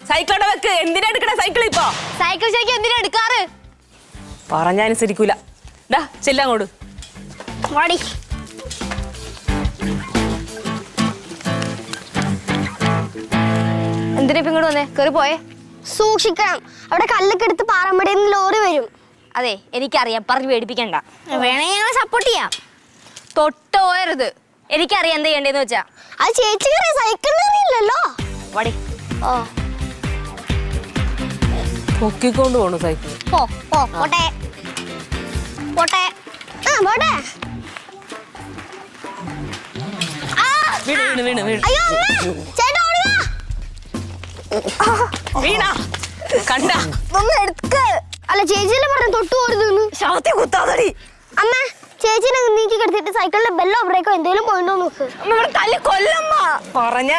സൈക്കിളോടെ വെക്ക്. എന്തിനാ എടുക്കണേ സൈക്കിൾ ഇപ്പൊ? സൈക്കിൾ ശരിക്കും എന്തിനാ എടുക്കാറ്? പറഞ്ഞനുസരിക്കൂല. ചെല്ലങ്ങോട്ട് വാടി. എന്തിനാ ഇപ്പൊ ഇങ്ങോട്ട് വന്നേ? കേറി പോയേ. സൂക്ഷിക്കണം, അവിടെ കല്ലൊക്കെ എടുത്ത് പാറമ്പടിയിൽ നിന്ന് ലോറി വരും. അതെ എനിക്കറിയാം, പറഞ്ഞു പേടിപ്പിക്കണ്ട. വേണേ ഞങ്ങളെ സപ്പോർട്ട് ചെയ്യാം. തൊട്ട് പോയരുത്. എനിക്കറിയാം എന്താ ചെയ്യണ്ടേന്ന് വെച്ചാ. അത് ചേച്ചി സൈക്കിളിലല്ലോ. വാടി. ഓ പൊക്കിക്കൊണ്ട് പോണു സൈക്കിൾ. പോട്ടെ പോട്ടെ. ആ പോട്ടെ. വീണ് വീണ് വീണ് അയ്യോ ചേട്ടാ ഓടുക. വീണ കണ്ട. ഒന്ന് എടുക്ക്. അല്ല ചേച്ചിയല്ലേ പറഞ്ഞ തൊട്ട് പോരുതെന്ന്. ശവത്തെ കുത്താതടി. അമ്മ ചേച്ചിനെ നീക്കി കിടത്തിട്ട് സൈക്കിളിലെ ബെല്ലോ ബ്രേക്കോ എന്തെങ്കിലും പോയിട്ടോ നോക്ക്. തല്ലി കൊല്ലമ്മ. പറഞ്ഞ